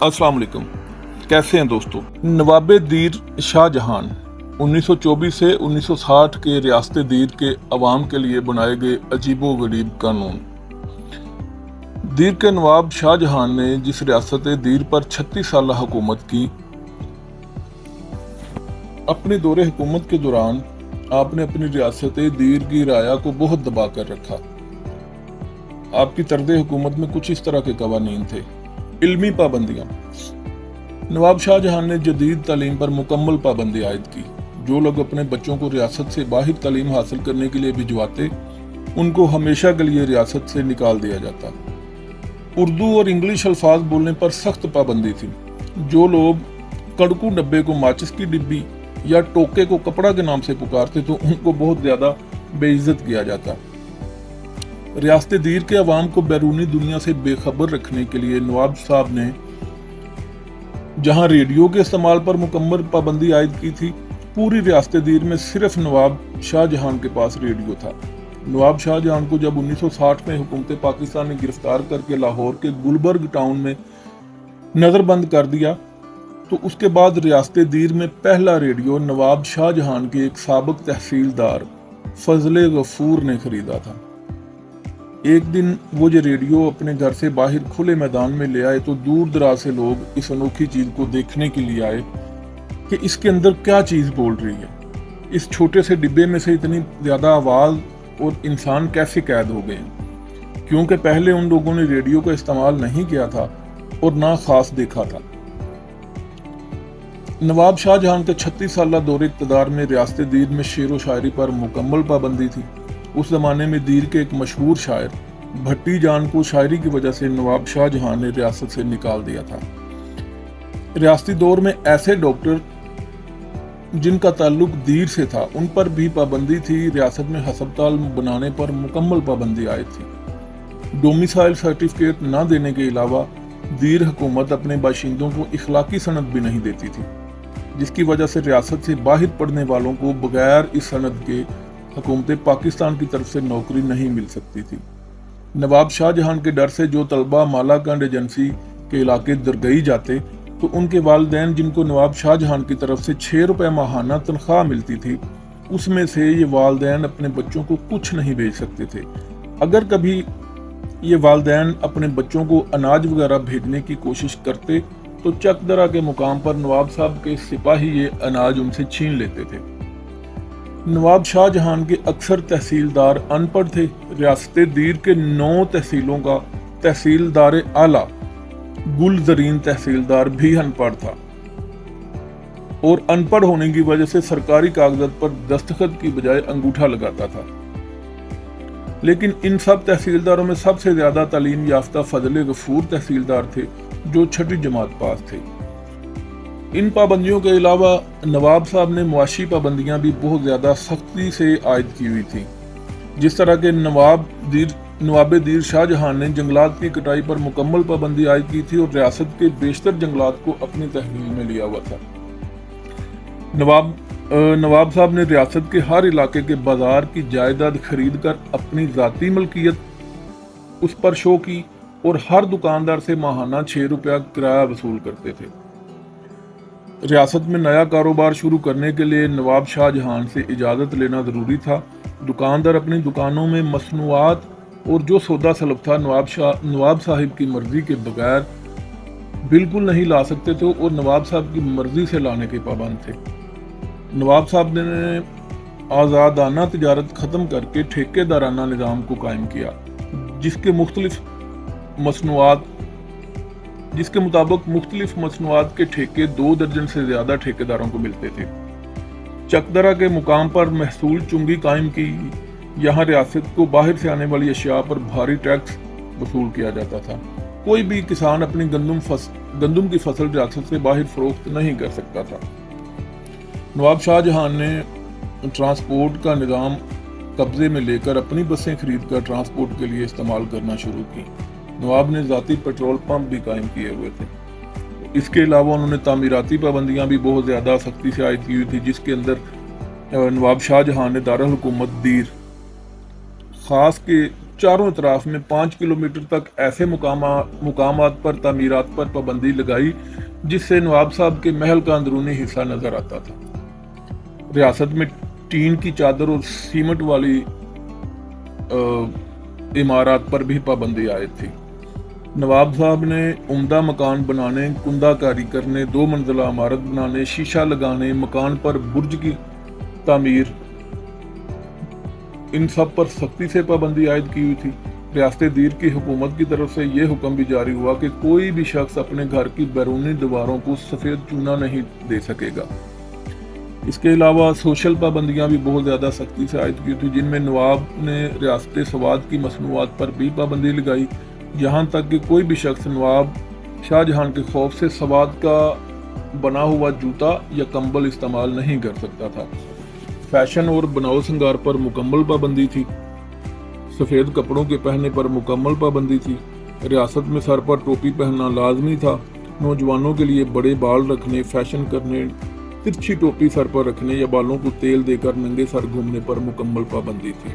अस्सलाम वालेकुम। कैसे हैं दोस्तों। नवाब दीर शाहजहां 1924 से 1960 के रियासत दीर के अवाम के लिए बनाए गए अजीबो गरीब कानून। दीर के नवाब शाहजहां ने जिस रियासत दीर पर 36 साल हुकूमत की, अपने दौरे हुकूमत के दौरान आपने अपनी रियासत दीर की राया को बहुत दबा कर रखा। आपकी तर्ज हुकूमत में कुछ इस तरह के कवानीन थे। इल्मी पाबंदियां। नवाब शाहजहां ने जदीद तालीम पर मुकम्मल पाबंदी आयद की। जो लोग अपने बच्चों को रियासत से बाहर तालीम हासिल करने के लिए भिजवाते, उनको हमेशा के लिए रियासत से निकाल दिया जाता। उर्दू और इंग्लिश अल्फाज बोलने पर सख्त पाबंदी थी। जो लोग कड़कू डब्बे को माचिस की डिब्बी या टोके को कपड़ा के नाम से पुकारते तो उनको बहुत ज्यादा बेइज्जत किया जाता। रियासत दीर के अवाम को बैरूनी दुनिया से बेखबर रखने के लिए नवाब साहब ने जहां रेडियो के इस्तेमाल पर मुकम्मल पाबंदी आयद की थी, पूरी रियासत दीर में सिर्फ नवाब शाहजहां के पास रेडियो था। नवाब शाहजहां को जब 1960 में हुकूमत पाकिस्तान ने गिरफ्तार करके लाहौर के गुलबर्ग टाउन में नजरबंद कर दिया, तो उसके बाद रियासत दीर में पहला रेडियो नवाब शाहजहां के एक साबिक तहसीलदार फजले गफूर ने खरीदा था। एक दिन वो जो रेडियो अपने घर से बाहर खुले मैदान में ले आए तो दूर दराज से लोग इस अनोखी चीज को देखने के लिए आए कि इसके अंदर क्या चीज बोल रही है। इस छोटे से डिब्बे में से इतनी ज्यादा आवाज और इंसान कैसे कैद हो गए, क्योंकि पहले उन लोगों ने रेडियो का इस्तेमाल नहीं किया था और ना खास देखा था। नवाब शाहजहां के 36 साल दौरे इक़्तिदार में रियासत दीर में शेर व शायरी पर मुकम्मल पाबंदी थी। उस जमाने में दीर के एक मशहूर शायर भट्टी जान को शायरी की वजह से नवाब शाहजहां ने रियासत से निकाल दिया था। रियासती दौर में ऐसे डॉक्टर जिनका ताल्लुक दीर से था, उन पर भी पाबंदी थी। रियासत में हस्पताल बनाने पर मुकम्मल पाबंदी आयद थी। डोमिसाइल सर्टिफिकेट न देने के अलावा दीर हुकूमत अपने बाशिंदों को इखलाकी सनद भी नहीं देती थी, जिसकी वजह से रियासत से बाहर पढ़ने वालों को बगैर इस सनद के हुकूमत पाकिस्तान की तरफ से नौकरी नहीं मिल सकती थी। नवाब शाहजहां के डर से जो तलबा मालाकंड एजेंसी के इलाके दरगई जाते, तो उनके वालिदैन जिनको नवाब शाहजहां की तरफ से 6 रुपए माहाना तनख्वाह मिलती थी, उसमें से ये वालिदैन अपने बच्चों को कुछ नहीं भेज सकते थे। अगर कभी ये वालिदैन अपने बच्चों को अनाज वगैरह भेजने की कोशिश करते तो चकदरा के मुकाम पर नवाब साहब के सिपाही ये अनाज उनसे छीन लेते थे। नवाब शाहजहां के अक्सर तहसीलदार अनपढ़ थे। रियासत दीर के 9 तहसीलों का तहसीलदार आला गुलजरीन तहसीलदार भी अनपढ़ था और अनपढ़ होने की वजह से सरकारी कागजात पर दस्तखत की बजाय अंगूठा लगाता था। लेकिन इन सब तहसीलदारों में सबसे ज्यादा तालीम याफ्ता फजले गफूर तहसीलदार थे, जो 6वीं जमात पास थे। इन पाबंदियों के अलावा नवाब साहब ने मुआशी पाबंदियां भी बहुत ज्यादा सख्ती से आयद की हुई थी। जिस तरह के नवाब दीर शाहजहां ने जंगलात की कटाई पर मुकम्मल पाबंदी आयद की थी और रियासत के बेशतर जंगलात को अपनी तहवील में लिया हुआ था। नवाब साहब ने रियासत के हर इलाके के बाजार की जायदाद खरीद कर अपनी जाती मलकियत उस पर शो की और हर दुकानदार से माहाना 6 रुपया किराया वसूल करते थे। रियासत में नया कारोबार शुरू करने के लिए नवाब शाहजहां से इजाज़त लेना ज़रूरी था। दुकानदार अपनी दुकानों में मसनूआत और जो सौदा सलब था नवाब साहिब की मर्जी के बगैर बिल्कुल नहीं ला सकते थे और नवाब साहब की मर्जी से लाने के पाबंद थे। नवाब साहब ने आज़ादाना तिजारत ख़त्म करके ठेकेदाराना निज़ाम को कायम किया, जिसके मुताबिक मुख्तलिफ मसनूआत के ठेके 2 दर्जन से ज्यादा ठेकेदारों को मिलते थे। चकदरा के मुकाम पर महसूल चुंगी कायम की। यहाँ रियासत को बाहर से आने वाली अशिया पर भारी टैक्स वसूल किया जाता था। कोई भी किसान अपनी गंदम की फसल रियासत से बाहर फरोख्त नहीं कर सकता था। नवाब शाहजहां ने ट्रांसपोर्ट का निज़ाम कब्जे में लेकर अपनी बसें खरीद कर ट्रांसपोर्ट के लिए इस्तेमाल करना शुरू की। नवाब ने ज़ाती पेट्रोल पंप भी कायम किए हुए थे। इसके अलावा उन्होंने तामीराती पाबंदियां भी बहुत ज़्यादा सख्ती से आयद की हुई थी, जिसके अंदर नवाब शाहजहां ने दारुल हुकूमत दीर खास के चारों अतराफ में 5 किलोमीटर तक ऐसे मुकामात पर तामीरात पर पाबंदी लगाई जिससे नवाब साहब के महल का अंदरूनी हिस्सा नजर आता था। रियासत में टीन की चादर और सीमेंट वाली इमारत पर भी पाबंदी आयद थी। नवाब साहब ने उम्दा मकान बनाने, कुंदाकारी करने, 2 मंजिला इमारत बनाने, शीशा लगाने, मकान पर बुर्ज की तामीर, इन सब पर सख्ती से पाबंदी आयद की हुई थी। रियासत दीर की हुकूमत की तरफ से यह हुक्म भी जारी हुआ कि कोई भी शख्स अपने घर की बैरूनी दीवारों को सफ़ेद चूना नहीं दे सकेगा। इसके अलावा सोशल पाबंदियां भी बहुत ज़्यादा सख्ती से आयद की थी, जिनमें नवाब ने रियासत सवाद की मसनूआत पर भी पाबंदी लगाई, यहाँ तक कि कोई भी शख्स नवाब शाहजहां के खौफ से सवाद का बना हुआ जूता या कंबल इस्तेमाल नहीं कर सकता था। फैशन और बनाओ श्रृंगार पर मुकम्मल पाबंदी थी। सफ़ेद कपड़ों के पहनने पर मुकम्मल पाबंदी थी। रियासत में सर पर टोपी पहनना लाजमी था। नौजवानों के लिए बड़े बाल रखने, फैशन करने, तिरछी टोपी सर पर रखने या बालों को तेल देकर नंगे सर घूमने पर मुकम्मल पाबंदी थी।